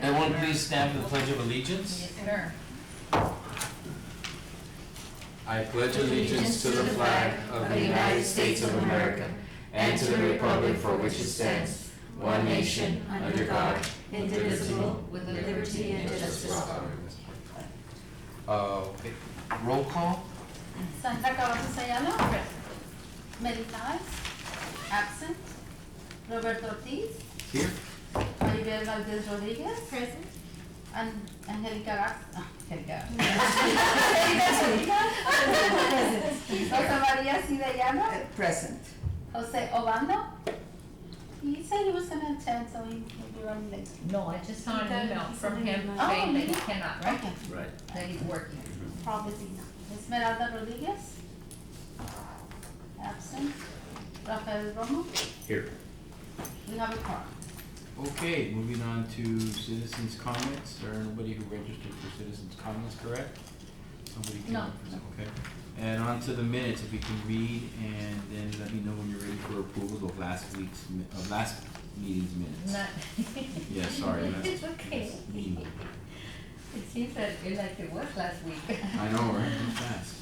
Everyone please stand for the Pledge of Allegiance. Yes, sir. I pledge allegiance to the flag of the United States of America and to the republic for which it stands, one nation, under God, indivisible, with liberty and justice for all. Okay. Roll call. Sandra Cavazos Ayala. Present. Mary Nice. Absent. Roberto Ortiz. Here. Maribel Valdez Rodriguez. Present. And Angelica Garza. Angelica. Rosa Maria Cidellano. Present. Jose Obando. He said he was gonna attend, so he will be running late. No, I just saw an email from him Oh, saying that he really? cannot, right? Okay. Right. That he's working. Probably not. Esmeralda Rodriguez. Absent. Rafael Romo. Here. We have a quorum. Okay, moving on to citizens' comments. There are nobody who registered for citizens' comments, correct? Somebody can. No. Okay. And on to the minutes, if we can read, and then let me know when you're ready for approval of last meeting's minutes. Not. Yeah, sorry. It's okay. Me. It seems that it like it was last week. I know, right? It's fast.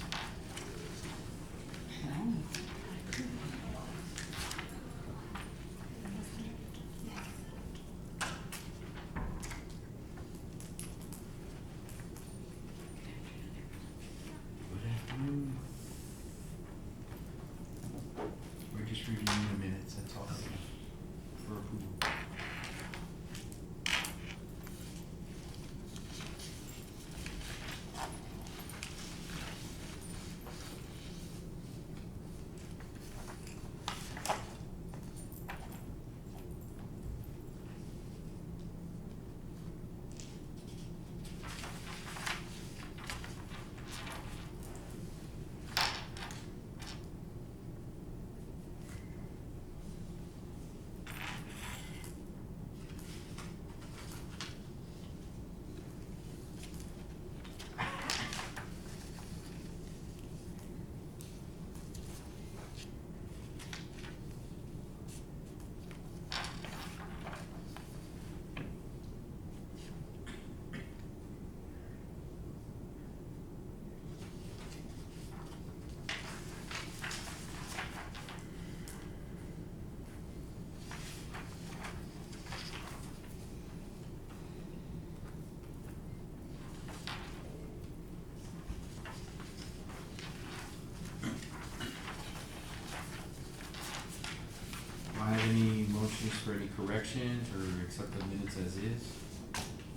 Good afternoon. We're just reviewing the minutes, that's all, for approval. Do I have any motions for any corrections or accept the minutes as is?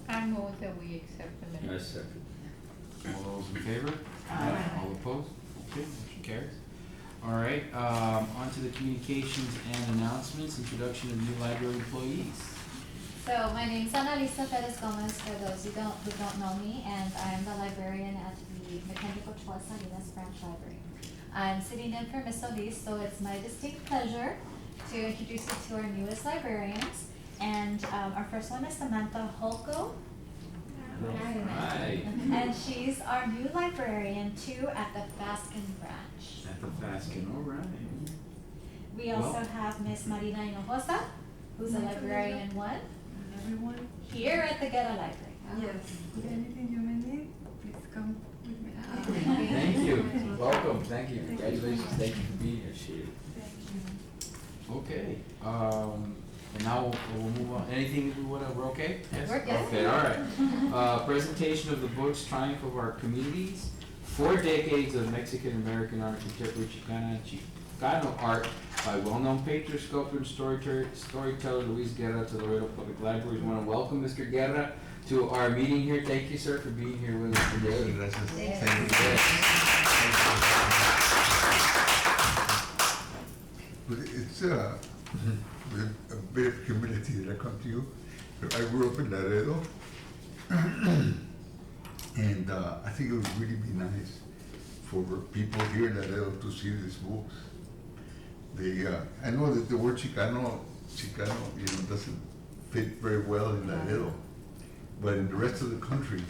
I move that we accept the minutes. second. All those in favor? Aye. All opposed? Okay, motion carries. All right, on to the communications and announcements, introduction of new library employees. So my name's Annalisa Perez Gomez, for those who don't know me, and I am the librarian at the Mechanic Ochoa Salinas Branch Library. I'm sitting in for Miss Solis, so it's my distinct pleasure to introduce you to our newest librarians. And our first one is Samantha Holko. Hi. And she's our new librarian too at the Faskin branch. At the Faskin, all right. We also Well- have Miss Marina Hinojosa, who's a librarian one, Everyone, here at the Guerra Library. yes, anything you may need, please come with me. Thank you, welcome, thank you, congratulations, thank you for being here, Shea. Okay, and now we'll move on, anything we're okay? Yes? We're good. Okay, all right. Presentation of the books Triumph of Our Communities, 4 decades of Mexican-American art, contemporary Chicano art by well-known painter, sculptor, and storyteller Luis Guerra to Laredo Public Libraries. We want to welcome Mr. Guerra to our meeting here. Thank you, sir, for being here with us today. But it's with a bit of humility that I come to you. I grew up in Laredo, and I think it would really be nice for people here in Laredo to see these books. They, I know that the word Chicano, doesn't fit very well in Laredo, but in the rest of the country,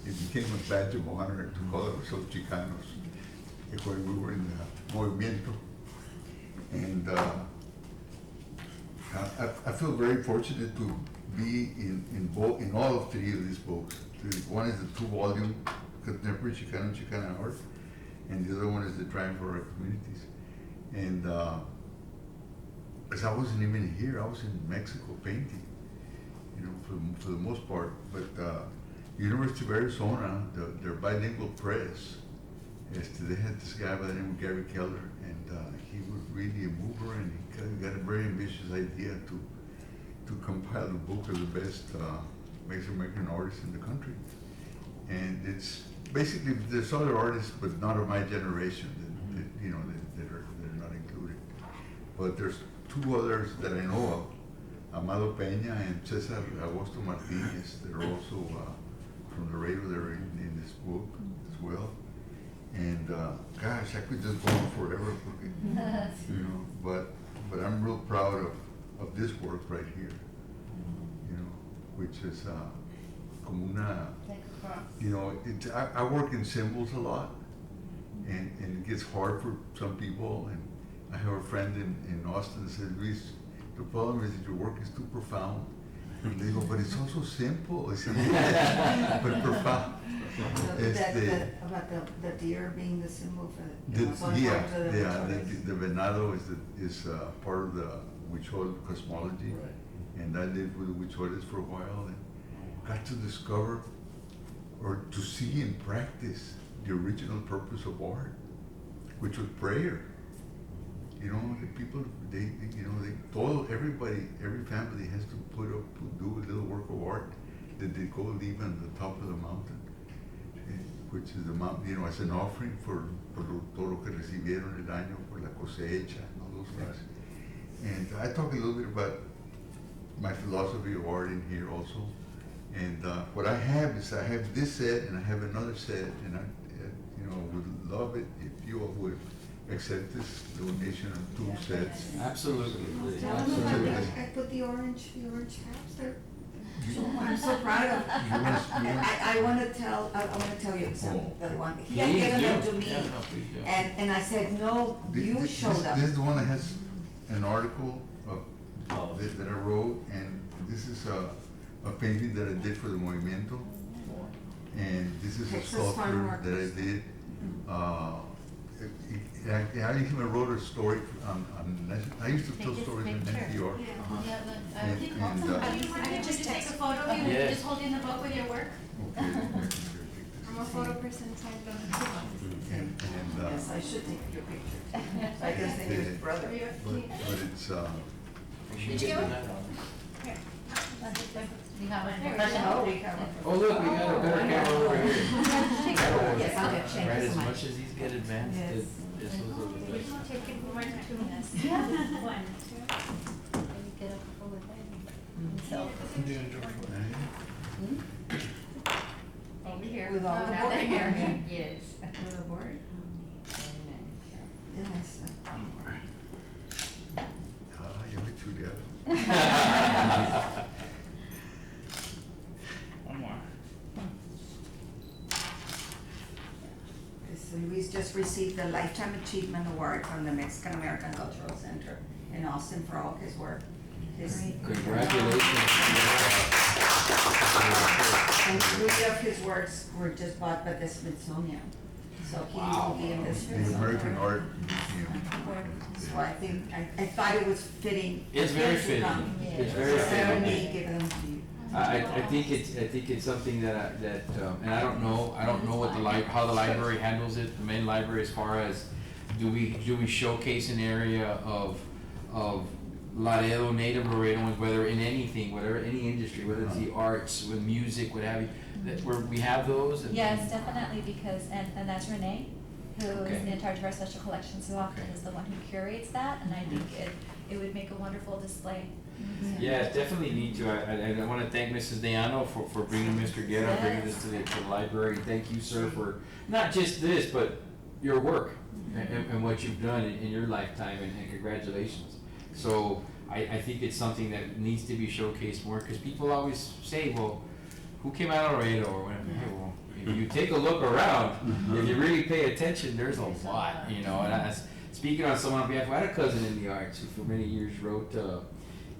it became a badge of honor to call ourselves Chicanos when we were in the movimiento. And I feel very fortunate to be in all three of these books. One is the 2-volume Contemporary Chicana Art, and the other one is the Triumph for Our Communities. And because I wasn't even here, I was in Mexico painting, you know, for the most part. But University of Arizona, their bilingual press, they had this guy by the name of Gary Keller, and he was really a mover, and he got a very ambitious idea to compile a book of the best Mexican American artists in the country. And it's basically, there's other artists, but not of my generation, that you know, that are not included. But there's two others that I know of, Amado Peña and Cesar Augusto Martinez. They're also from Laredo. They're in this book as well. And gosh, I could just go on forever, you know. But I'm real proud of this work right here, you know, which is como una, you know, I work in symbols a lot, and it gets hard for some people. And I have a friend in Austin that said, Luis, the problem is that your work is too profound. And they go, but it's also simple. I said, yes, but profound. About the deer being the symbol for the, the venado is part of the Huichol cosmology, Right. and I lived with the Huicholes for a while and got to discover or to see in practice the original purpose of art, which was prayer. You know, the people, every family has to do a little work of art that they go leave on the top of the mountain, which is the mountain, you know, as an offering for todo lo que recibieron el año, por la cosecha, and all those things. And I talk a little bit about my philosophy of art in here also. And what I have is I have this set and I have another set, and I, you know, would love it if you all would accept this donation of 2 sets. Absolutely. Tell them about I put the orange caps there. I'm so proud of. I want to tell you something. The one he had given them to me, and I said no. You showed up. This is the one that has an article that I wrote, and this is a painting that I did for the Movimiento, and this is a sculpture that I did. I even wrote a story I used to tell stories in NPR. I could just take a photo of you, Yeah. just holding the book with your work. Okay. I'm a photo person, so I don't. Yes, I should take your picture. I can send you his brother. But it's Did you? We have a Oh, professional. we have a- Oh, look, we got a better camera over here. Yes, I'll get changed. Right, as much as these get advanced, Yes. this was a little bit. Take it one, 2 minutes. Yeah. 1, 2. Maybe get a couple of them. So, Over here. With all the Now board. they're here. yes. With the board? Yes. Ya me chulearon. One more. So Luis just received the Lifetime Achievement Award from the Mexican American Cultural Center in Austin for all his work. Congratulations. And 3 of his works were just bought by the Smithsonian. So he will be in the The Smithsonian. American Art Museum. So I think, I thought it was fitting. It's very to fitting. come. It's very So fitting. me give them to you. I think it's something that and I don't know what how the library handles it, the main library, as far as do we showcase an area of Laredo, native Laredoans, whether in anything, whatever, any industry, whether it's the arts, with music, what have you, that where we have those. And, Yes, definitely, because, and that's Renee, who is Okay. in charge of our special collections, who often is the one who curates that, and I think it would make a wonderful display. Yeah, it's definitely need to. I want to thank Mrs. Deano for bringing Mr. Guerra, bringing this to the library. Thank you, sir, for not just this, but your work and what you've done in your lifetime, and congratulations. So I think it's something that needs to be showcased more, because people always say, well, who came out of Laredo or whatever. Hey, well, if you take a look around, if you really pay attention, there's a lot, you know. And speaking on someone on behalf, I had a cousin in the arts who for many years wrote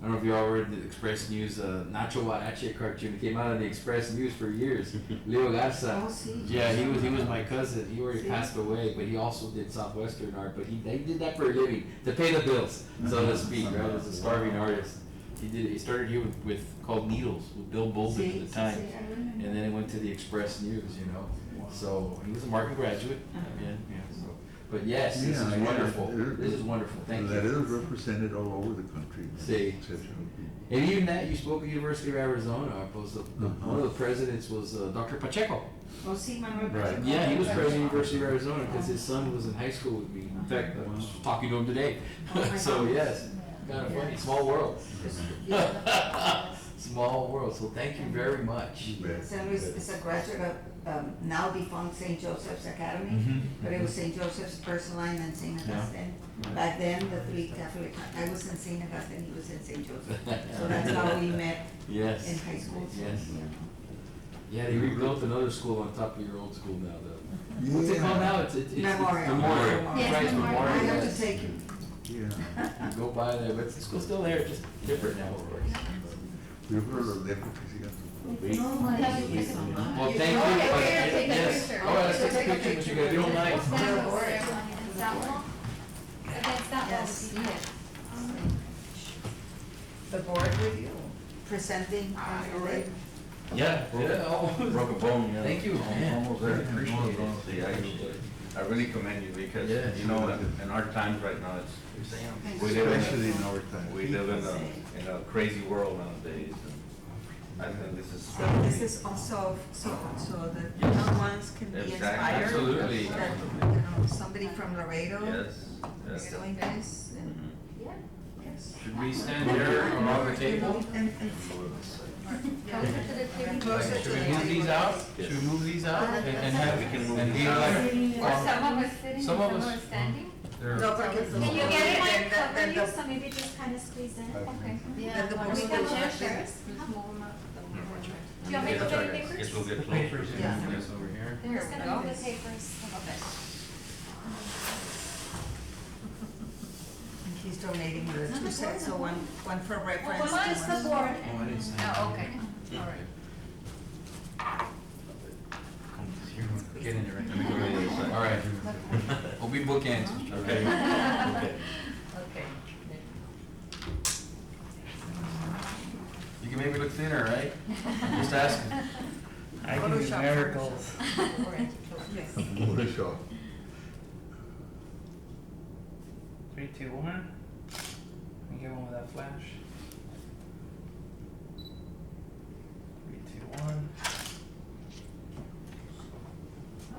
I don't know if you all read the Express News, Nacho Huarache cartoon. It came out on the Express News for years. Leo Garza. Oh, sí. Yeah, he was my cousin. He already passed away, but he also did Southwestern art. But they did that for a living, to pay the bills, so to speak, right? As a starving artist. He started here with called Needles with Bill Bolden at the time, and then it went to the Express News, you know. So he was a Markham graduate. Yeah. So, but yes, this is wonderful. This is wonderful. Thank you. Laredo's represented all over the country. See. And even that, you spoke at University of Arizona. Was one of the presidents was Dr. Pacheco. Oh, sí, Manuel. Right. Pacheco. Yeah, he was president of University of Arizona because his son was in high school with me. In fact, I was talking to him today. So yes, kind of funny. Small world. Small world. So thank you very much. San Luis is a graduate of now defunct St. Joseph's Academy, Mhm. but it was St. Joseph's First Line and St. Augustine. Back then, the three Catholic, I was in St. Augustine, he was in St. Joseph. So that's how we met Yes. in high school. So, Yes. you know. Yeah, they rebuilt another school on top of your old school now. What's it called now? It's Memorial. Memorial. Yes, Right, Memorial. I have to yes. take him. Yeah. You go by there, but the school's still there, just different now, of course. Yo creo los dejo que sigan su Well, thank you. Okay, we're gonna take a Yes. picture. All right, let's take a picture, but you gotta be all nice. Stand over everyone against that wall. Against that wall Yes. would be good. The board review, presenting. Yeah, Broke a bone, yeah. Thank you. Almost there. Appreciate it. I really commend you because, Yeah. you know, in our times right now, Thank we you. live Especially in in our time. we live in a crazy world nowadays. And I think this is. So this is also, so that young ones can be Exactly. inspired. Absolutely. That, you know, somebody from Laredo Yes, is yes. doing this and, Mhm. yes. Should we stand here around the table? And, Closer to the table. Closer to Should the we move these table. out? Should we move these out and have, We can move and these be out. like, Or some of us sitting, Some some of of us- us standing? they're- No, because the. Can you then- get it, then- cover then you, the- so maybe just kind of squeeze in? Okay. Then the We board can will share have been- chairs. Do you want me to Yes, get yes. papers? Yes, we'll get close. Papers, Yeah. yes, over here. I'm just gonna move the papers a little bit. He's donating the two sets, so one for reference. One is the board. Oh, I didn't see that. Oh, okay, all right. Get in there, right? Let me go to the other side. All right. We'll be bookends. Mr. Okay. Ray. Okay. Okay. You can make me look thinner, right? Just asking. I can do Photoshop, miracles. Yes. Photoshop. 3, 2, 1. Let me get one with that flash. 3, 2, 1.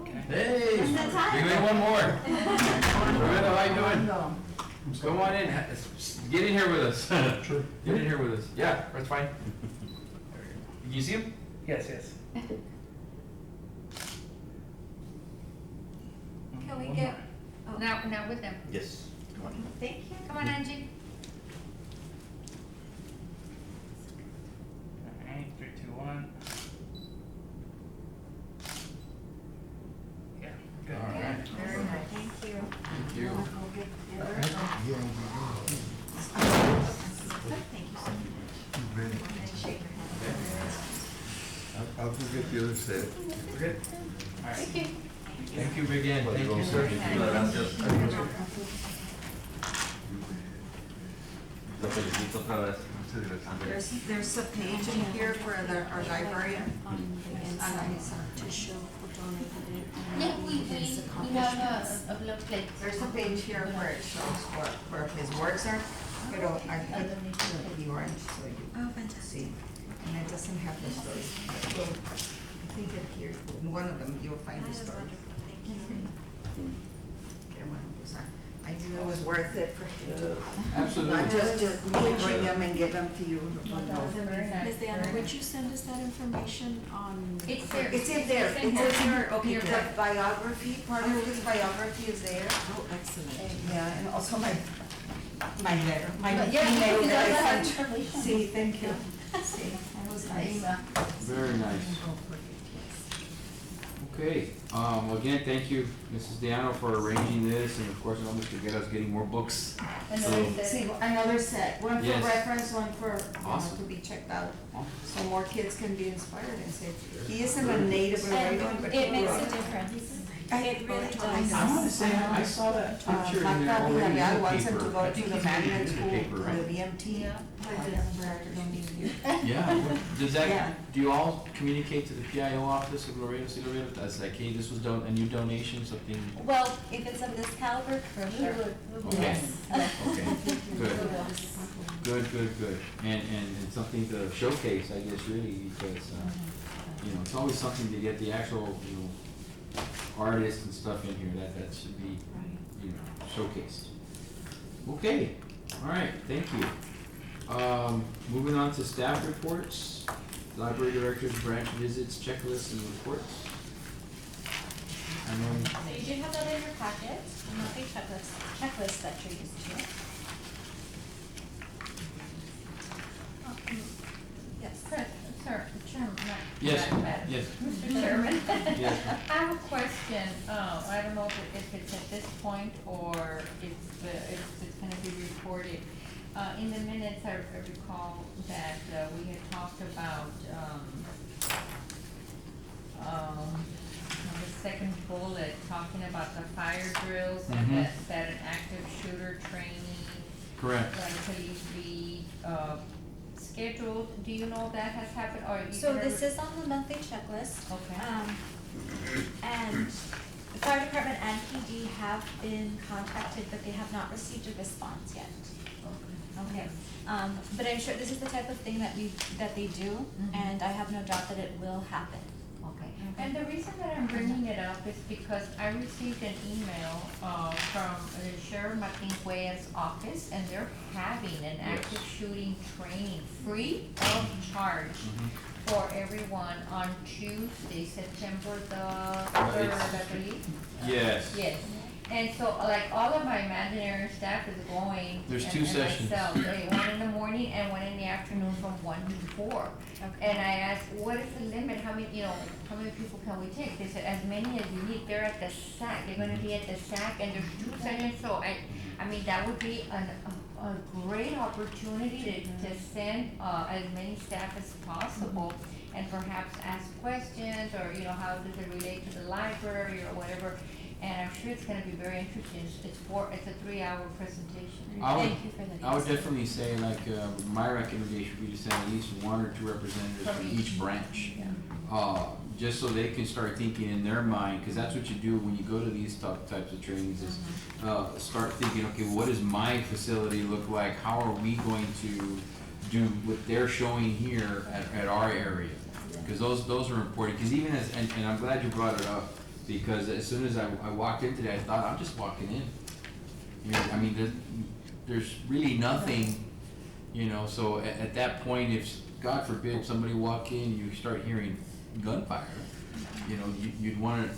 Okay. Hey, Just in time. you made one more. Loretta, how you doing? Come on in. Get in here with us. Sure. Get in here with us. Yeah, that's fine. Can you see him? Yes, yes. Can we One get, more. Now with them. Yes. thank you. Come on, Angie. Alright, 3, 2, 1. Yeah, good. All right. Very nice. Thank you. Thank you. Thank you so much. And shake your hand. I'll go get the other set. We're good? All right. Thank you. Thank you again. Thank you, sir. Lo felicito otra vez. Muchas gracias. There's a page in here for our librarian. To show who donated it. Yeah, we have a blue plate. There's a page here where it shows where his works are, but I put the orange so you see. And it doesn't have the story. So I think that here, in one of them, you'll find the story. Get one of those. I knew it was worth it for him to, Absolutely. not just me bring them and give them to you. Very nice. Ms. Diana, would you send us that information on? It's there. It's in there, It's in it's in here. your, okay, Your the book. biography, part of his biography is there. Oh, excellent. Yeah, and also my letter, my Yeah, email you that I got that sent. information. See, thank you. See, that was nice. Very nice. Okay, Okay, again, thank you, Mrs. Diano, for arranging this, and of course, it almost to get us getting more books. And So- then See, another set, one for Yes. reference, one for, Awesome. to be checked out, Awesome. so more kids can be inspired and say, he isn't a native Laredo. And it makes a difference. It really does. I wanna say, I saw that picture in there Magda already in Villarreal the wants him to paper. go I to think the he's gonna magnet be in the school, paper, or right? the VMT. Yeah, does Yeah. that, do you all communicate to the PIO office of Laredo, City Laredo, that's like, hey, this was a new donation, something? Well, if it's of this caliber, for sure. Okay. Yes. Okay, good. And something to showcase, I guess, really, because, you know, it's always something to get the actual, you know, artists and stuff in here, that should be, you know, showcased. Okay, all right, thank you. Moving on to staff reports, library directors, branch visits, checklists, and reports. And then, So you should have that in your packet, the monthly checklist that you're used to. Yes. Sir, Chairman, yes, Madam yes, Mr. Chairman. yes. I have a question, I don't know if it's at this point or if it's gonna be reported. In the minutes, I recall that, we had talked about, the second bullet, talking about the fire drills and Mhm. that an active shooter training Correct. likely be, scheduled. Do you know if that has happened or you? So can this is on the monthly checklist. Okay. And the fire department and PD have been contacted, but they have not received a response yet. Okay, but I'm sure this is the type of thing that they do, Mhm. and I have no doubt that it will happen. Okay, and the reason that I'm bringing it up is because I received an email, from Sheriff Martin Cuellar's office, and they're having an active shooting training, free of charge Mhm. for everyone on Tuesday, September the 3rd, I believe. Yes. Yes, and so like all of my imaginary staff is going. There's and- two and sessions. myself, one in the morning and one in the afternoon from 1 to 4. Okay. And I asked, what is the limit, how many people can we take? They said, as many as you need, they're at the SAC, they're gonna be at the SAC, and there's 2 sessions, so I mean, that would be a great opportunity to send, as many staff as possible, and perhaps ask questions, or, you know, how does it relate to the library, or whatever, and I'm sure it's gonna be very interesting, it's a 3-hour presentation. I would- Thank you for the. I would definitely say, like, my recommendation would be to send at least 1 or 2 representatives From from each. each branch. Yeah. Just so they can start thinking in their mind, cause that's what you do when you go to these types of trainings is, start thinking, okay, what does my facility look like? How are we going to do what they're showing here at our area? Cause those are important, cause even as, and I'm glad you brought it up, because as soon as I walked in today, I thought, I'm just walking in. You know, I mean, there's really nothing, you know, so at that point, if, God forbid, somebody walk in, you start hearing gunfire, you know, you'd want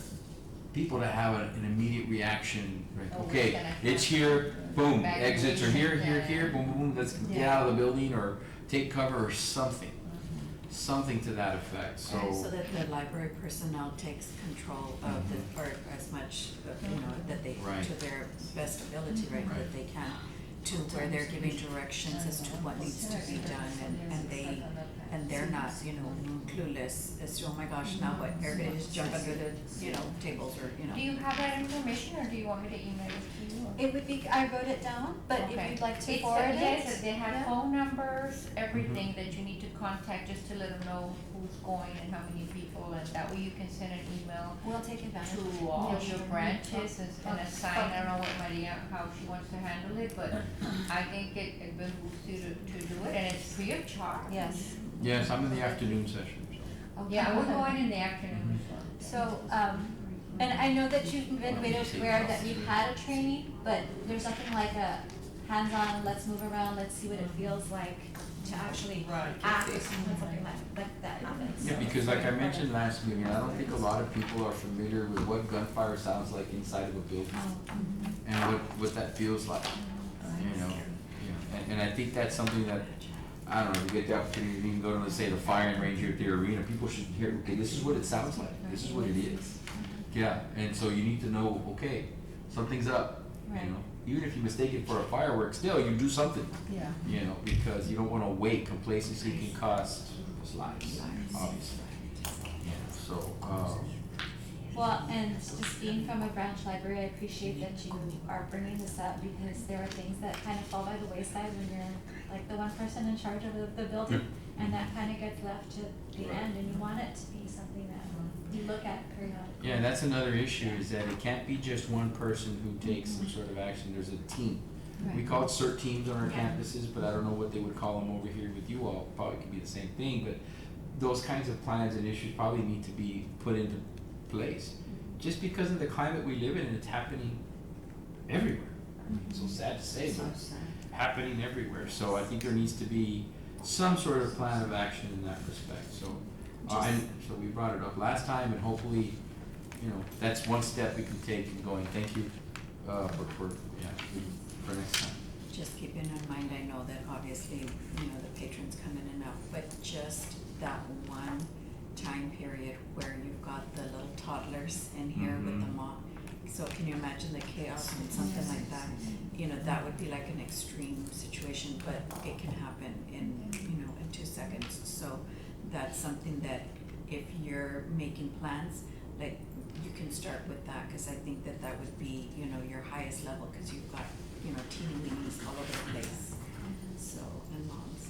people to have an immediate reaction, Oh, right, we're okay, gonna it's have here, boom, evacuation, exits are here, yeah. boom, boom, boom, let's get out of the building, or take cover, or something to that effect, so. And so that the library personnel takes control of the, or as much, you know, that they, Right. to their best ability, right, Right. that they can, to where they're giving directions as to what needs to be done, and they're not, you know, clueless as to, oh my gosh, now what, everybody just jump under the, you know, tables, or, you know. Do you have that information, or do you want me to email it to you? It would be, I wrote it down, but if Okay. you'd like to It's, forward it. yes, they have yeah. phone numbers, everything that you need to contact, just to let them know who's going and how many people, and that way you can send an email We'll take advantage. to all Yeah, of your sure. branches and assign, I don't know what Maria, how she wants to handle it, but I think it behooves you to do it, and it's free of charge. Yes. Yes, I'm in the afternoon session, so. Yeah, we're going in the afternoon as well. So, and I know that you've been made aware that you've had a training, but there's nothing like a hands-on, let's move around, let's see what it feels like to actually Right. act when something like that happens. Yeah, because like I mentioned last meeting, I don't think a lot of people are familiar with what gunfire sounds like inside of a building, and what that feels like, you know. And I think that's something that I don't know, if you get the opportunity to even go to, let's say, the firing range here at the arena, people should hear, okay, this is what it sounds like, this is what it is. Yeah, and so you need to know, okay, something's up, you Right. know? Even if you mistake it for a firework, still, you do something, Yeah. you know, because you don't wanna wait, complacency can cost lives, obviously. Yeah, so, Well, and just being from a branch library, I appreciate that you are bringing this up because there are things that kind of fall by the wayside when you're like the one person in charge of the building, and that kind of gets left to the end, and you want it to be something that you look at periodically. yeah, and that's another issue, is that it can't be just one person who takes some sort of action, there's a team. We Right. call it CERT teams on our Yeah. campuses, but I don't know what they would call them over here with you all, probably could be the same thing, but those kinds of plans and issues probably need to be put into place. Just because of the climate we live in, and it's happening everywhere. It's so sad to say, but it's happening everywhere, so I think there needs to be some sort of plan of action in that respect, so. And so we brought it up last time, and hopefully, you know, that's one step we can take in going, thank you, for next time. Just keeping in mind, I know that obviously, you know, the patrons come in and out, but just that one time period where you've got the little toddlers in here with the Mhm. mom. So can you imagine the chaos and something like that? You know, that would be like an extreme situation, but it can happen in, you know, in 2 seconds. So that's something that if you're making plans, like, you can start with that, cause I think that that would be, you know, your highest level, cause you've got, you know, teeny weenies all over the place. So, and moms.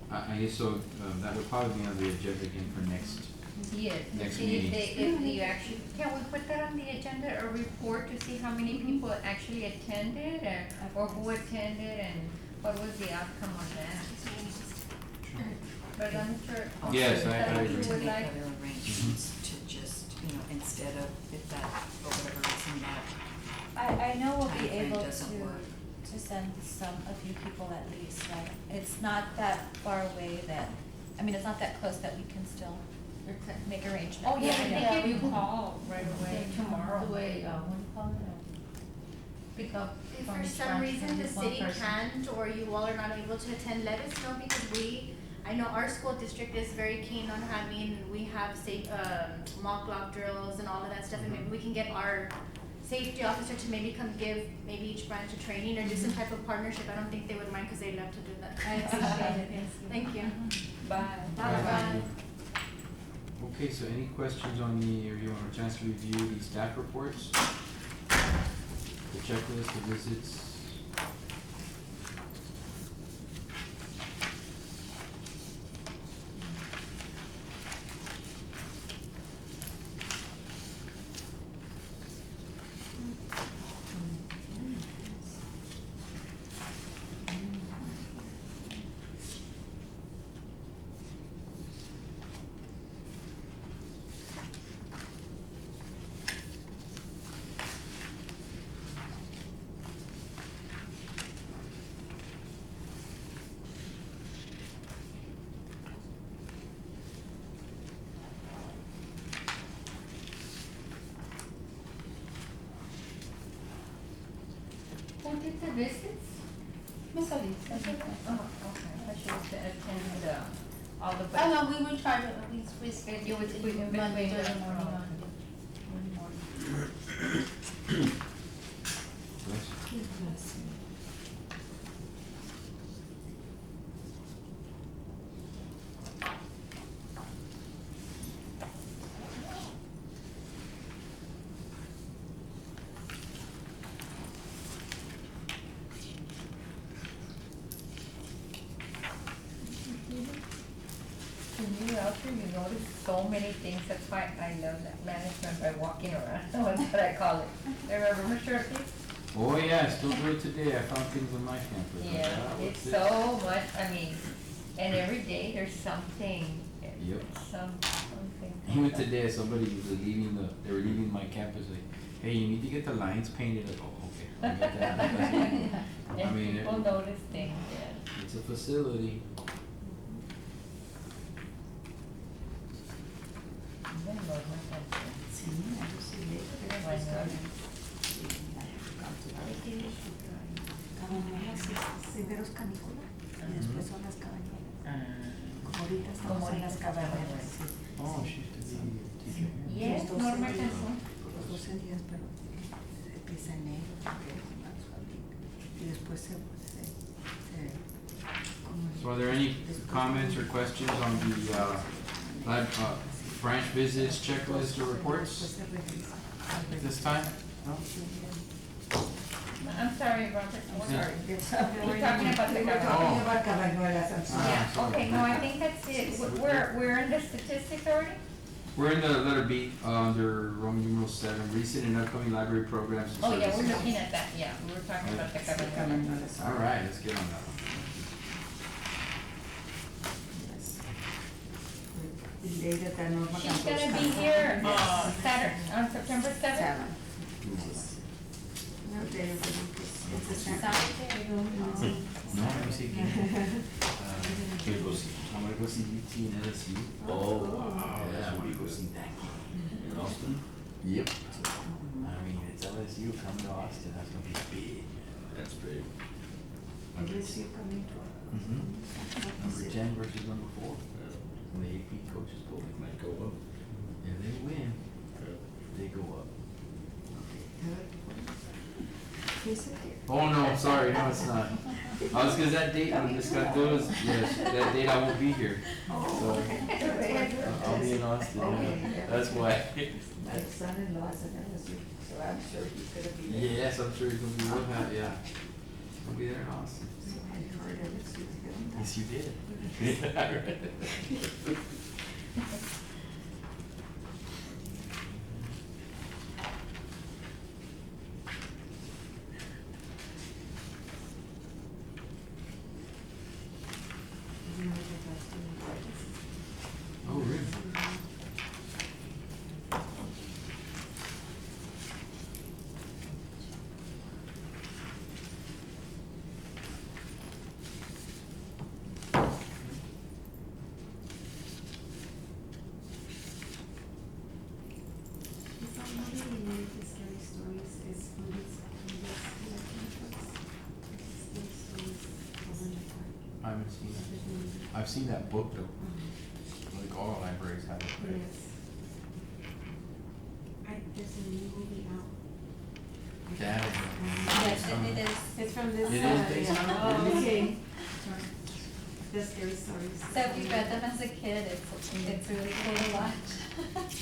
I guess so, that would probably be on the agenda again for next, Yes, Next see meeting. if you actually, can we put that on the agenda, a report to see how many people actually attended or who attended and what was the outcome of that? But I'm sure. Yes, is I that what agree. you To would make like? other arrangements to just, you know, instead of if that, for whatever reason that, I know we'll be timeframe able doesn't work. to send a few people at least, right? It's not that far away that, I mean, it's not that close that we can still make arrangements. Oh, yeah, Yeah. they give you a call right away tomorrow. The way, what do you call it? Pick up If from for each some branch reason from the this one city person. can't or you all are not able to attend, let us know because I know our school district is very keen on having, we have safe, mock lock drills and all of that stuff, and maybe we can get our safety officer to maybe come give maybe each branch a training or do some type of partnership. I don't think they would mind because they love to do that. I appreciate it, Thank you. Bye. Bye-bye. Okay, so any questions on the, or you want a chance to review the staff reports? The checklist, the visits? Who did the visits? Miss Elise, that's okay. Oh, okay, I should have attended all the. Oh, no, we will try to, we schedule You would it squeeze in Monday, between, Thursday morning, oh, Monday morning. Yes? When you're out there, you notice so many things, that's why I love that management by walking around, that's what I call it. Remember, Mr. Ortiz? Oh, yeah, I still do it today, I found things on my campus. Like, Yeah, ah, it's what's this? so much, I mean, and every day there's something, Yep. something. Even today, somebody was they were leaving my campus, like, hey, you need to get the lines painted, like, oh, okay, I'll get that. I And mean, people notice things, yeah. It's a facility. Bueno, no tanto. Sí, mira, yo soy de- Bueno. Sí, I have gone to that. primeros canículas y después son las cabañeras. Como ahorita Como estamos en ahorita las estamos en cabañeras. las- Sí. Oh, she used to be a teacher here. Yes, Los 12 Norma días, Alcanzó. Los 12 días, pero empieza enero, febrero, marzo, abril. Y después So are there any comments or questions on the, branch visits, checklist, or reports at this time? No? I'm sorry, Robert. Yeah. We're talking about the We're government. talking about cabañuelas, I'm sorry. Yeah, sorry. okay, no, I think that's it. We're in the statistics already? We're in the letter B, under Roman numeral 7, recent and upcoming library programs and Oh, yeah, we're services. looking at that, yeah, we were talking about the government. Cabañuelas. All right, let's get on that one. Yes. The day that the Norma She's Campos gonna be comes. here, Saturday, on September 7th. Seven. No day of the week, it's a Saturday. No, let me see again. I'm gonna go see UT and LSU. Oh, wow, Yeah, that's I'm gonna pretty go good. see that game. In Austin? Yep. I mean, it's LSU coming to Austin, that's gonna be big. That's big. LSU coming to. Number 10 versus number 4. And the AP coaches go, Might go up. if they win, they go up. Oh, no, sorry, no, it's not. I was, cause that date, when this got those, yes, that date I won't be here. So, I'll be in Austin, yeah. That's why. My son-in-law is an LSU, so I'm sure he's gonna be there. Yes, I'm sure he's gonna be real happy, yeah. I'll be there in Austin. I heard LSU is good. Yes, you did. Oh, really? I haven't seen that. I've seen that book though. Like all libraries have it. Right? There's a new movie out. That Yes, it is. It's from this. It is based on a book? Okay. The scary stories. So we read them as a kid, it's really cool to watch.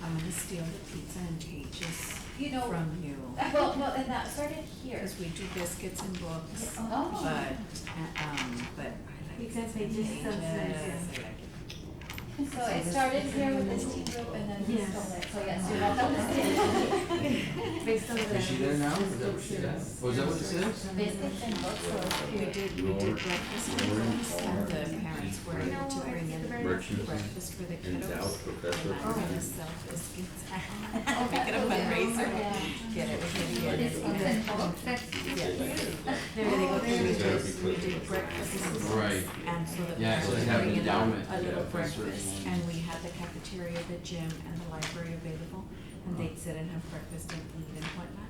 I'm gonna steal the pizza and pages You know, from you. well, no, and that started here. Because we do biscuits and books, Oh. but I like Pizza and pizza and pages sounds nice, pages. yeah. I like it. So it started here with this tea group and then we Yes. stole it, so yes, you're welcome to stay. Based on the. Is she there now? Is that what she said? Oh, is that what it says? Biscuits and books, so We did breakfast and books, and the parents were able to bring in breakfast for the kiddos. Endowed professor. And I'm gonna sell biscuits. I'll make it a fundraiser. Get it, we're gonna get it. Biscuits and books, that's, There they go, we did breakfast. Right. And so the Yeah, so parents they have bring in endowment, a little yeah, for certain breakfast, ones. and we had the cafeteria, the gym, and the library available, and they'd sit and have breakfast and eat and whatnot.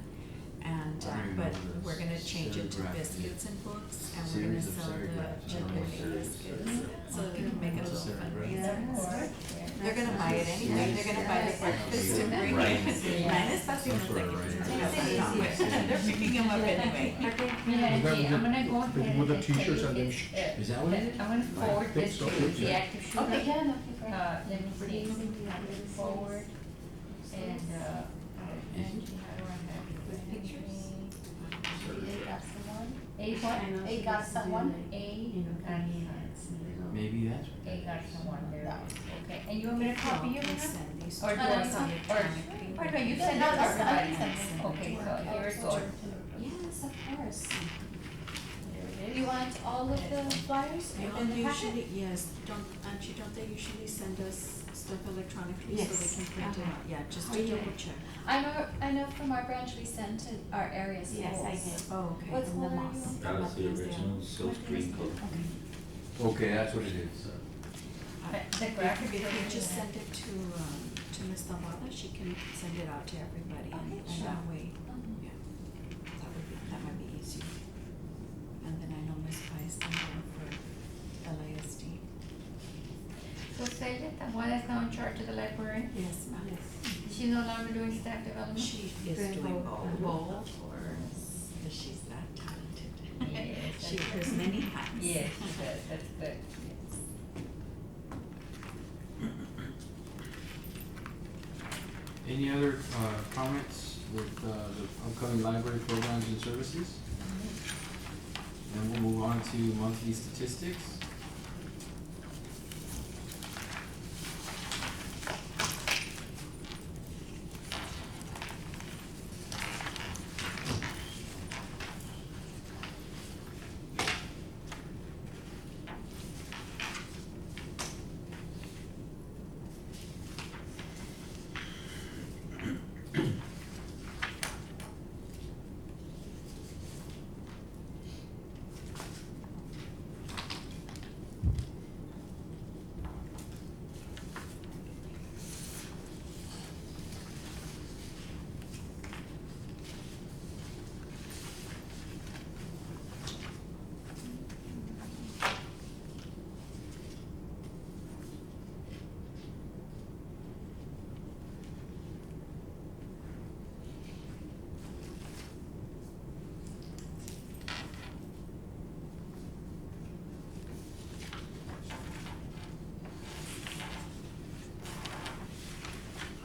And, I don't even but know the we're gonna change it to serigraph. biscuits and books, and we're gonna Series of sell the serigraphs. I don't know gender what series. biscuits, so we can make it a little Serigraph. fundraiser. yeah. They're gonna buy it anyway, they're gonna buy the breakfast and bring Right. it. Mine is fácil, Some sort of like, writing. they're picking them up anyway. Mira, Angie, I'm gonna go ahead With the and just t-shirts tell and you then this, Is that what it is? I'm gonna forward think this so, to the yeah. active shooter. Okay, yeah, no, keep going. Let me see, forward, and, Angie, how do I have it? With pictures? A what? A Garza one. A Garza. Maybe that's. A Garza one, there it is, okay, and you want me to copy you, Can Mona? send these Or to do us I, electronically. or no, you send it No, to that's- I everybody. can send it. Okay, so here it goes. Yes, of course. There it Do is. you want all of the flyers They in don't the packet? usually, yes, don't they usually send us stuff electronically so Yes. they can print it out? Yeah, just to Oh, yeah. double check. I know from our branch we send to our area schools. Yes, I did. Oh, okay. What school the are you mosque. in? That was the original silk screen color. Okay, that's what it is. The graphic If you design. just send it to Ms. Tawada, she can send it out to everybody and Okay, and sure. that way, Mhm. yeah. That might be easier. always buy something for LISD. So Celia, the one that's now in charge of the library, Yes, ma'am. she's no longer doing staff development? She is doing both, because she's that talented. Yes, She that's wears many hats. Yes, that's good. Any other, comments with, the upcoming library programs and services? Then we'll move on to monthly statistics.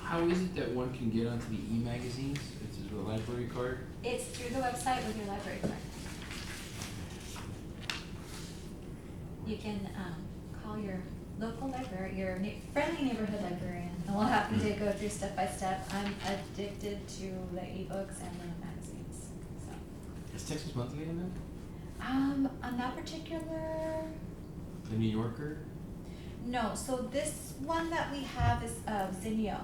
How is it that one can get onto the e-magazines? It's a library card? It's through the website with your library card. You can, call your local library, your friendly neighborhood librarian, and we'll have to go through step by step. I'm addicted to the ebooks and the magazines, so. Is Texas Monthly in there? On that particular, The New Yorker? no, so this one that we have is, Zinio.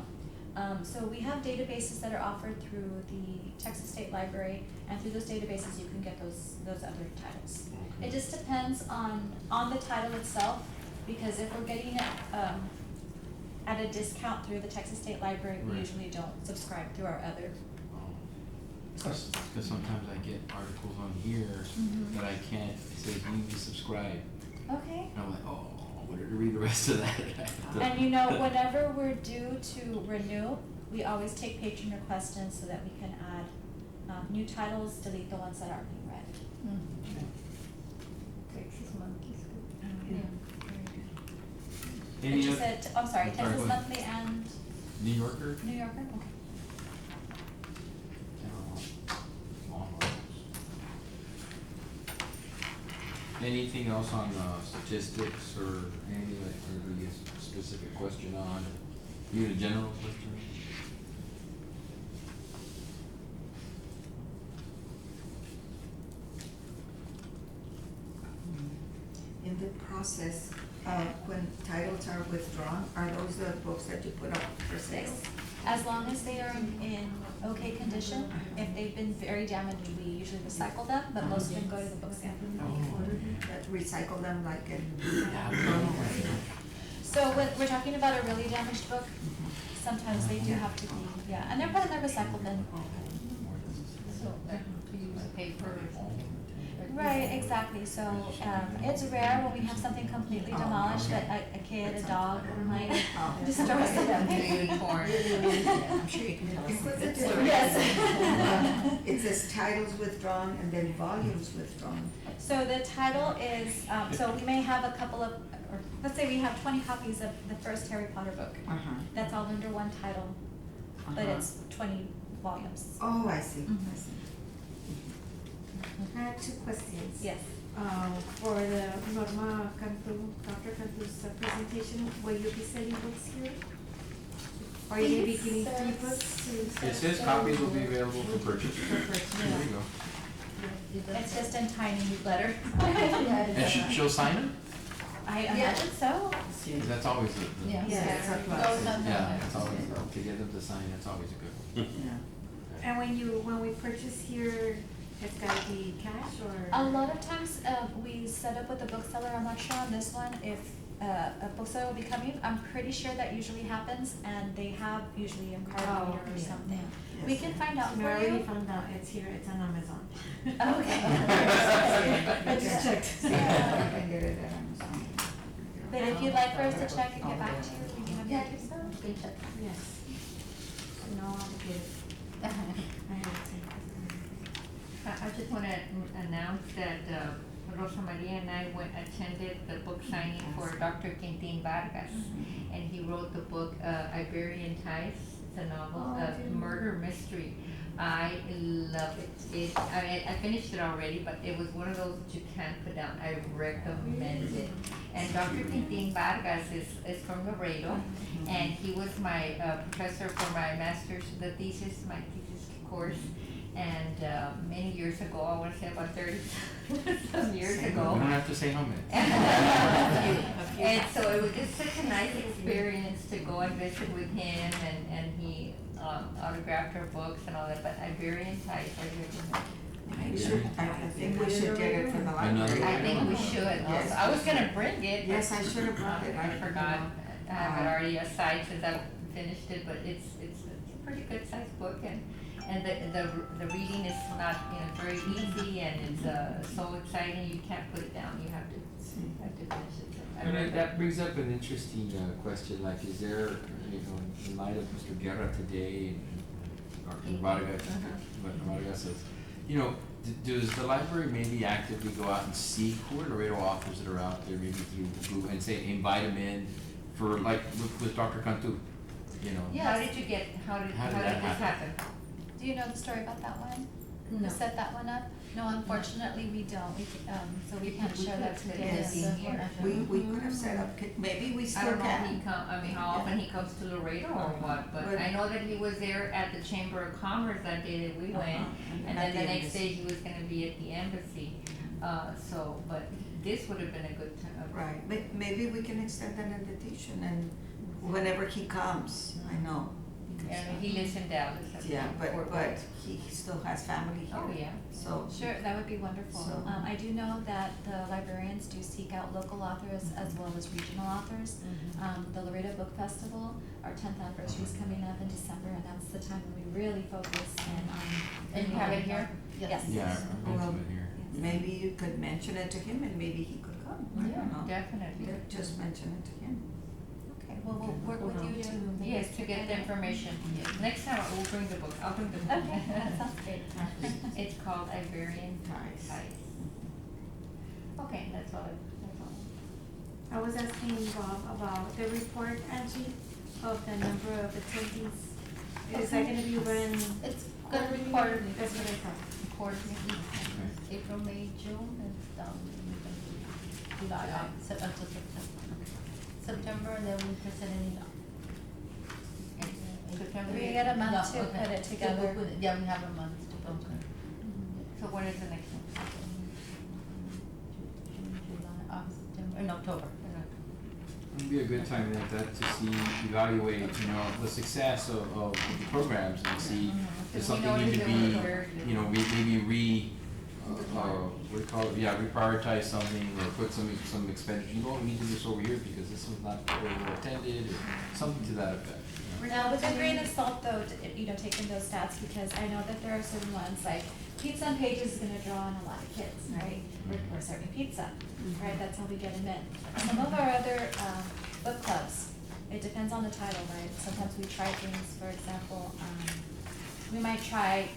So we have databases that are offered through the Texas State Library, and through those databases, you can get those other titles. It just depends on the title itself, because if we're getting it, at a discount through the Texas State Library, we Right. usually don't subscribe through our other. Because sometimes I get articles on here Mhm. that I can't, it says you need to subscribe. Okay. And I'm like, oh, where to read the rest of that? And you know, whenever we're due to renew, we always take patron requests in so that we can add, new titles, delete the ones that aren't being read. Texas Monkeys. And Any you oth- said, I'm sorry, go Texas ahead. Monthly and New Yorker? New Yorker, okay. Long articles. Anything else on, statistics or anything like, or do you have a specific question on? You had a general question? In the process, when titles are withdrawn, are those the books that you put up for sale? As long as they are in okay condition, if they've been very damaged, we usually recycle them, but most of them go to the book sale. That recycle them like in. So when we're talking about a really damaged book, sometimes they do have to be, yeah, and they're put in the recycle bin. So, to use paper. Right, exactly, so, it's rare when we have something completely demolished that a kid, a dog might destroy something. I'm sure you can tell us. It puts it It's different. Yes. It says titles withdrawn and then volumes withdrawn. So the title is, so we may have a couple of, or let's say we have 20 copies of the first Harry Potter book. That's all under one title, but it's 20 volumes. Oh, I see, Mhm. I see. I have two questions. Yes. For the Norma Cantu, Dr. Cantu's presentation, will you be selling books here? Or you be giving free books to? It says copies will be available for purchase. There you go. It's just in tiny letter. And she'll sign it? I imagine so. That's always the. Yeah. That's a plus. Yeah, it's always, to get them to sign, that's always a good one. And when we purchase here, it's gotta be cash or? A lot of times, we set up with the bookseller, I'm not sure on this one, if books that will be coming. I'm pretty sure that usually happens, and they have usually a card Oh, reader or yeah. something. Yes, We can yes. find out No, for I already you. found out, it's here, it's on Amazon. Okay. I just checked. Yeah, you can get it at Amazon. But if you'd like for us to check and get back to you, we can have Yeah, you just, do so. Yes. No obligated. I have to. I just wanna announce that, Rosa Maria and I attended the book signing for Dr. Quintin Vargas. And he wrote the book, Iberian Ties, it's a novel, a murder mystery. I love it. I finished it already, but it was one of those that you can't put down. I recommend it. And Dr. Quintin Vargas is from Laredo, and he was my professor for my master's, my thesis course. And many years ago, I want to say about 30 some years You ago. don't have to say how many. And so it was just such a nice experience to go and visit with him, and he autographed our books and all that, but Iberian Ties, I think we should get it from the library. I think we should also. Yes. I was gonna bring it. Yes, I should have brought it. I forgot. I have it already aside since I've finished it, but it's a pretty good sized book, and the reading is not, very easy, and it's so exciting, you can't put it down, you have to finish it. So I And read that brings up an interesting question, like, is there, in light of Mr. Guerra today, and Dr. Vargas, Vargas says, does the library maybe actively go out and seek who are Laredo authors that are out there, maybe through Google, and say, invite them in for, like, with Dr. Cantu, How did this happen? Do you know the story about that one? No. Who set that one up? No, unfortunately, we don't. So we can't share that today. Yes. Here. We could have set up, maybe we I still don't know if he can. how often he comes to Laredo or what, but I know that he was there at the Chamber of Commerce that day that we went, and then the next day he was gonna be at the embassy. But this would have been a good time. Right, maybe we can extend an invitation, and whenever he comes, I know. And he lives in Dallas. Yeah, but he still has family here. Oh, yeah. So. Sure, that would be wonderful. So- I do know that the librarians do seek out local authors as well as regional authors. The Laredo Book Festival, our 10th anniversary is coming up in December, and that's the time when we really focus in on. And you have it here? Yes. Yeah, I've Well, been to it here. Maybe you could mention it to him, and maybe he could come. I don't know. Definitely. Just mention it to him. Okay, well, we'll work with you to. make Yes, this to get the happen. information. Next time I will bring the book, I'll bring the book. Okay, that sounds great. It's called Iberian Ties. Ties. Okay, that's all. I was asking Bob about the report, Angie, of the number of attendees. Is that gonna be run? It's gonna be quarterly. That's what I thought. Quarterly. April, May, June, and July, August, until September, and then we present it in September. We get a month No, to okay. put it So together. we'll put it- Yeah, we have a month to put it. So when is the next one? June, July, August, September, in October. It'd be a good time like that to see, evaluate, the success of the programs and see if something need to be, maybe what do you call it, reprioritize something or put some expenditure, we need to do this over here because this was not very well attended, or something to that effect. Now, with a grain of salt though, taking those stats, because I know that there are certain ones, like Pizza on Pages is gonna draw on a lot of kids, right? We're serving pizza, right? That's how we get them in. Some of our other, book clubs, it depends on the title, right? Sometimes we try things, for example, we might try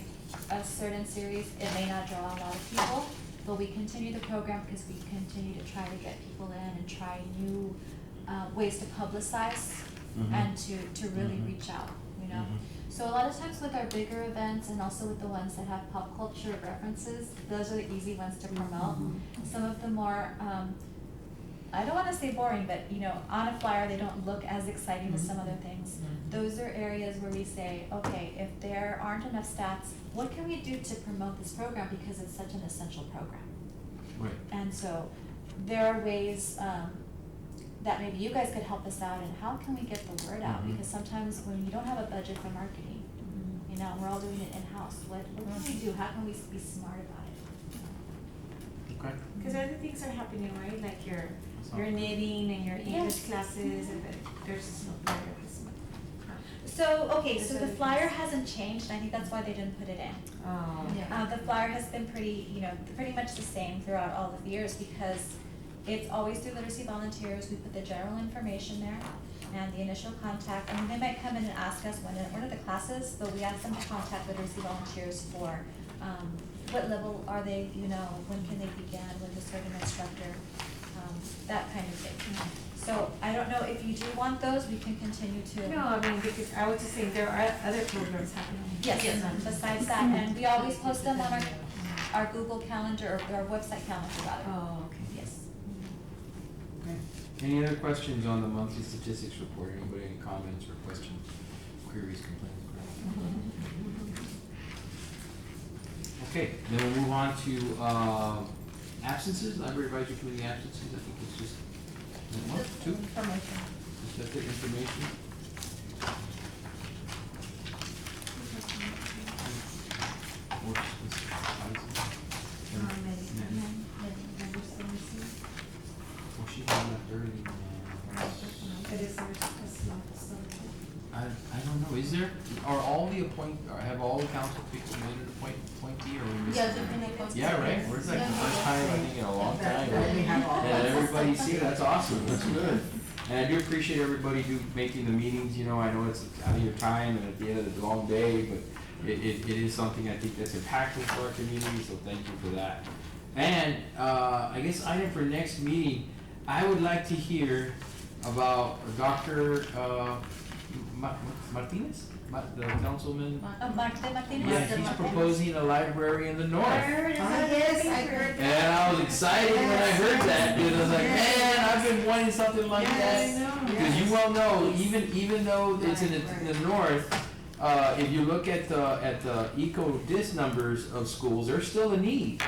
a certain series, it may not draw a lot of people, but we continue the program because we continue to try to get people in and try new, ways to publicize and to really reach out, So a lot of times with our bigger events and also with the ones that have pop culture references, those are the easy ones to promote. Some of the more, I don't wanna say boring, but on a flyer, they don't look as exciting as some other things. Those are areas where we say, okay, if there aren't enough stats, what can we do to promote this program because it's such an essential program? Right. And so there are ways that maybe you guys could help us out, and how can we get the word out? Because sometimes when you don't have a budget for marketing, we're all doing it in-house, what can we do? How can we be smart about it? Okay. Cause other things are happening, right, like your That's knitting and your English Yes. classes, and but there's just no flyer this month. So, okay, so There's the other flyer things. hasn't changed, and I think that's why they didn't put it in. Oh. The flyer has been pretty much the same throughout all of the years because it's always through literacy volunteers. We put the general information there and the initial contact. I mean, they might come in and ask us when are the classes, but we ask them to contact literacy volunteers for, what level are they, when can they begin with a certain instructor, that kind of thing. So I don't know if you do want those, we can continue to. No, I mean, because I was just saying there are other programs happening. Yes, besides that, and we always post them on our Google Calendar or our website calendar rather. Oh, okay. Yes. Okay. Any other questions on the monthly statistics report? Anybody, any comments or questions, queries, complaints? Okay, then we'll move on to absences, library advisory committee absences. I think it's just one, two, Information. just that's it, information. Well, she got left early. It is, there's a slot, so. I don't know, is there, are all the have all the council people made an appointee or? we missed it? Yeah, right, where's like the first time, I think in a long time, That we have all. that everybody see, that's awesome, that's good. And I do appreciate everybody making the meetings, I know it's out of your time and at the end of the long day, but it is something I think that's impactful for our community, so thank you for that. And, I guess item for next meeting, I would like to hear about Dr. Martinez, the councilman. Marte Martinez? Yeah, he's proposing a library in the north. Yes, I heard that. And I was excited when I heard that, because I was like, man, I've been wanting something like Yes, that. I know. Because you well know, even though it's in the north, if you look at the eco-dis numbers of schools, there's still a need.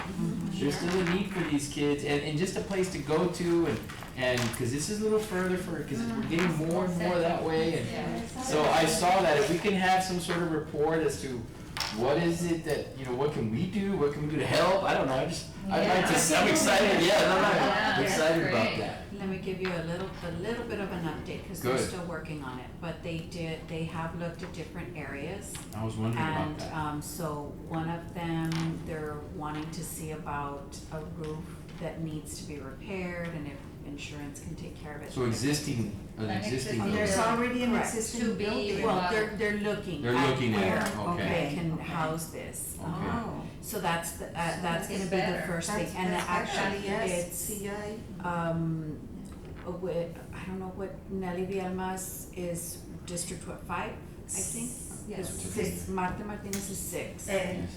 There's still a need for these kids, and just a place to go to, and because this is a little further because we're getting more and more that way, and so I saw that if we can have some sort of report as to what is it that, what can we do to help, I don't know, I'm excited, I'm excited about that. Let me give you a little bit of an update, because they're Good. still working on it, but they have looked at different areas. I was wondering about that. And, so one of them, they're wanting to see about a roof that needs to be repaired, and if insurance can take care of it. So an existing There's already an Correct. existing To be building. Well, they're looking. They're looking where at it, okay. they can house this. Okay. Oh. So that's gonna be the better. first thing, That's- and that's actually better, yes, it's, CI. I don't know what Nelly Villalma's is, District 5, I think? Yes. Six. Marta Martinez is 6. And,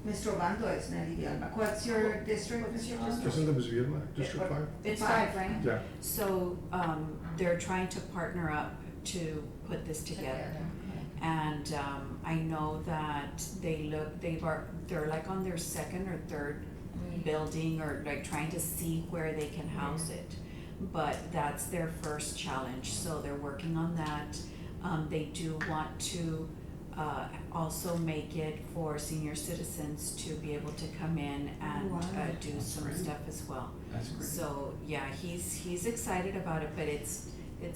Mr. Obando is Nelly Villalba. What's your district, Mr. Obando? Isn't it Ms. Vilma, District 5? It's Five. 5, right? Yeah. So, they're trying to partner up to put this together. And, I know that they're like on their second or third building, or like trying to see where they can house it. But that's their first challenge, so they're working on that. They do want to, also make it for senior citizens to be able to come in and, Wow. do That's some great. stuff as well. That's great. So, yeah, he's excited about it, but it's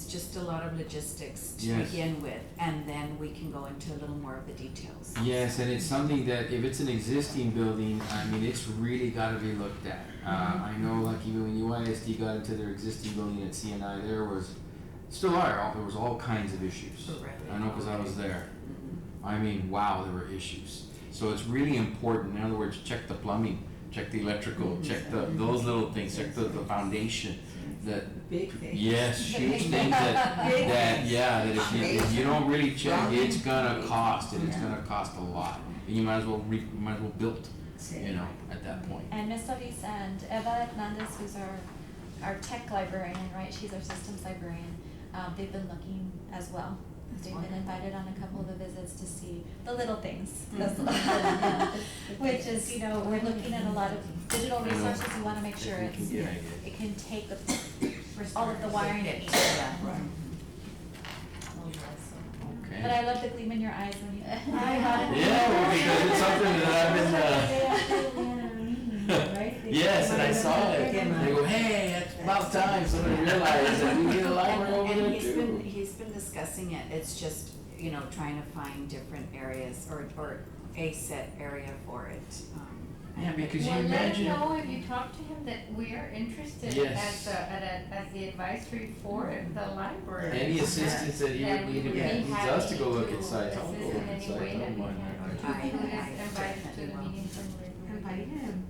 just a lot of logistics to Yes. begin with, and then we can go into a little more of the details. Yes, and it's something that if it's an existing building, I mean, it's really gotta be looked at. I know like even when UISD got into their existing building at CNI, there was all kinds of issues. Correct. I know, cause I was there. Mhm. I mean, wow, there were issues. So it's really important, in other words, check the plumbing, check the electrical, check those little things, check the foundation, that, Big thing. yes, huge things that if you don't really check, it's gonna cost, and it's gonna cost a lot. And you might as well build, at that point. And Miss Solis and Eva Hernandez, who's our tech librarian, right, she's our systems librarian, they've been looking as well. They've been invited on a couple of the visits to see the little things, which is, we're looking at a lot of digital resources, we wanna make sure If we can get it can take all of the wiring it needs. Okay. But I love the gleam in your eyes when you. Yeah, well, because it's something that I've been, Right Yes, and I saw it. And they go, hey, it's about time somebody realized that we get a library over And there he's too. he's been discussing it, it's just, you know, trying to find different areas or a set area for it. Yeah, because you Well, let him imagine. know if you talk to him that we are interested Yes. as the advisory for the library. Any assistance that he That would we need, would if be he needs us to go look happy at sites, I'll go assist look in at any sites, way I that don't we mind can, or that. to I invite him to the definitely will. meetings and Invite him.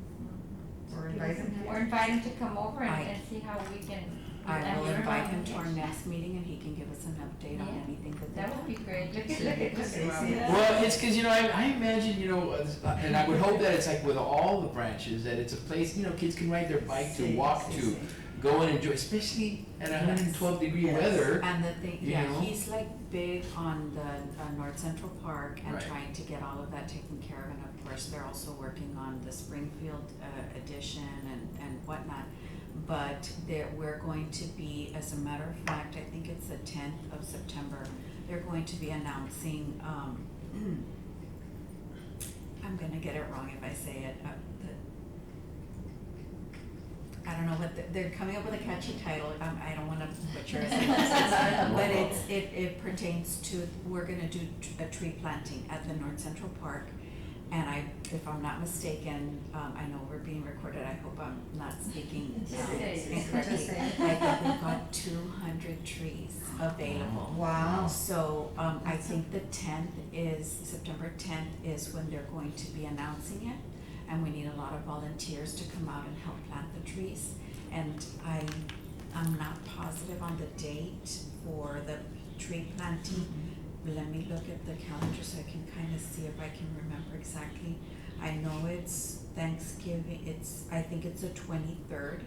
Or invite him. or invite him to come over I- and see how we can. I and will learn invite how him we to our can- next meeting and he can give us an update on Yeah. anything that That would be great. Look at Rob. Well, it's because, you know, I imagine, you know, and I would hope that it's like with all the branches, that it's a place, you know, kids can ride their bike to, walk to, go and enjoy, especially at 112-degree weather. And the thing, You yeah, know? he's like big on the North Central Park and Right. trying to get all of that taken care of. And of course, they're also working on the Springfield addition and whatnot. But we're going to be, as a matter of fact, I think it's the 10th of September, they're going to be announcing, I'm gonna get it wrong if I say it, I don't know what, they're coming up with a catchy title, I don't wanna butcher it. But it pertains to, we're gonna do a tree planting at the North Central Park. And if I'm not mistaken, I know we're being recorded, I hope I'm not speaking Just say it. incorrectly. Just say it. I think we've got 200 trees available. Wow. So, I think the 10th is, September 10th is when they're going to be announcing it. And we need a lot of volunteers to come out and help plant the trees. And I'm not positive on the date for the tree planting. Let me look at the calendar so I can kind of see if I can remember exactly. I know it's Thanksgiving, I think it's the 23rd,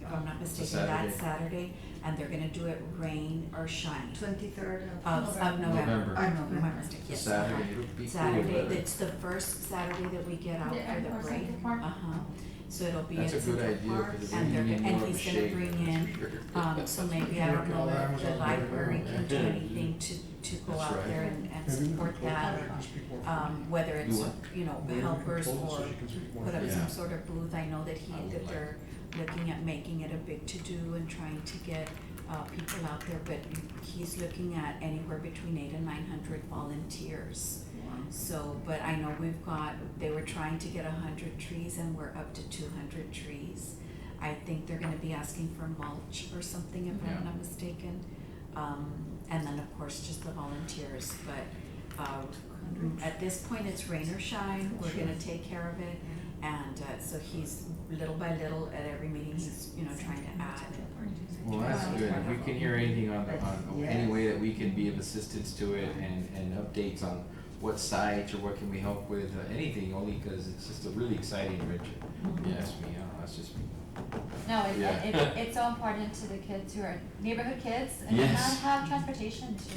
if I'm not mistaken, that's Saturday. And they're gonna do it rain or shine. 23rd Of November. November. My mistake, yes. Saturday, it'll be cool Saturday, weather. it's the first Saturday that we get out Yeah, for the or break. Central Park. So it'll be at That's a good Central idea, Park, because and then you need more of a he's gonna shade, bring that's in, for sure. so maybe, I don't know if the library can do anything to go That's out right. there and support that, or, whether it's, You what? you know, helpers or put up Yeah. some sort of booth. I know that they're looking at making it a big to-do and trying to get, people out there, but he's looking at anywhere between 800 and 900 volunteers. So, but I know they were trying to get 100 trees and we're up to 200 trees. I think they're gonna be asking for mulch or something if Yeah. I'm not mistaken. And then of course, just the volunteers, but, at this point, it's rain or shine, we're gonna take care of it. And, so he's little by little at every meeting, he's, you know, trying to add. Well, that's good. If we can hear anything on any way that we can be of assistance to it and updates on what sites or what can we help with, anything, only because it's just a really exciting adventure. Yes, me, that's just me. No, Yeah. it's so important to the kids who are neighborhood kids and Yes. not have transportation to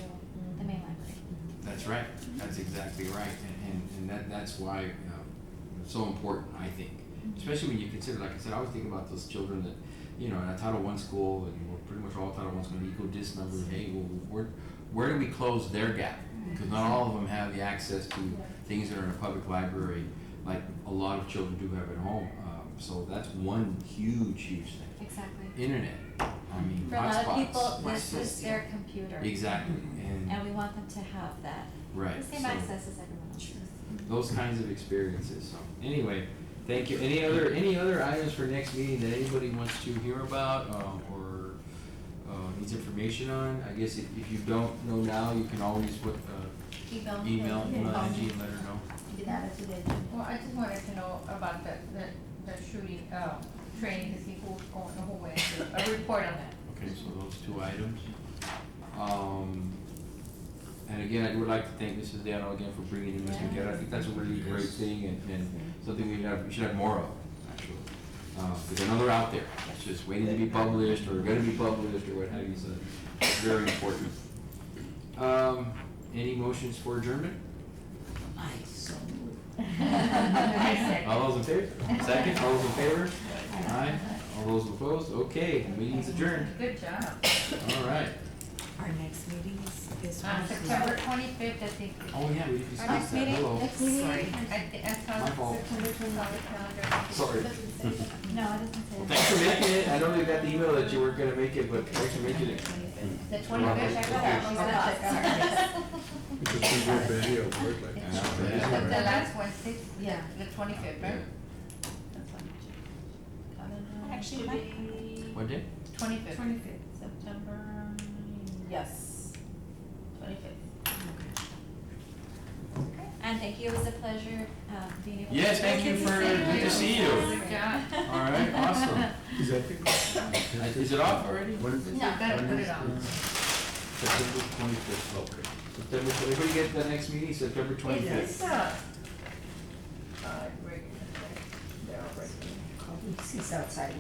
the main library. That's right. That's exactly right. And that's why, it's so important, I think. Especially when you consider, like I said, I always think about those children that, you know, in a Title I school, and we're pretty much all Title I school, equal dis number, hey, well, where do we close their gap? Because not all of them have the access to things that are in a public library, like a lot of children do have at home. So that's one huge thing. Exactly. Internet, I mean, For a lot of hotspots. people, this is their computer. Exactly, And we want them to have that. right. The same so access as everyone else. those kinds of experiences, so, anyway, thank you. Any other items for next meeting that anybody wants to hear about, or needs information on? I guess if you don't know now, you can always email Angie and let her know. Well, I just wanted to know about the shooting, training to see who's going, who went, a report on that. Okay, so those two items. And again, I would like to thank Mrs. Dano again for bringing this together. I think that's a really great thing and something we should have more of, actually. Because I know they're out there, it's just waiting to be published or gonna be published or what have you, so it's very important. Any motions for adjournment? All those in favor? Second, all those in favor? Aye. All those opposed? Okay, meeting's adjourned. Good job. All right. Our next meeting is September 25th, I think. Oh, yeah, we discussed next that, meeting? hello. Next meeting? Sorry. That's My how, fault. September 29th. Sorry. No, it doesn't say Well, that. thanks for making it. I know you got the email that you weren't gonna make it, but thanks for making it. the 25th, check that out. Because we were barely at work like Yeah. The last Wednesday, Yeah. the 25th, right? Actually, Mike? What day? 25th. 25th. September, Yes. 25th. And thank you, it was a pleasure, being able to. Yes, thank you for, good to see you. Good job. All right, awesome. Is that Is it off already? What is it? No, gotta put it on. September 25th, okay. September, everybody get the next meeting, September 25th. Is this, regular, they're all regular. He's outside.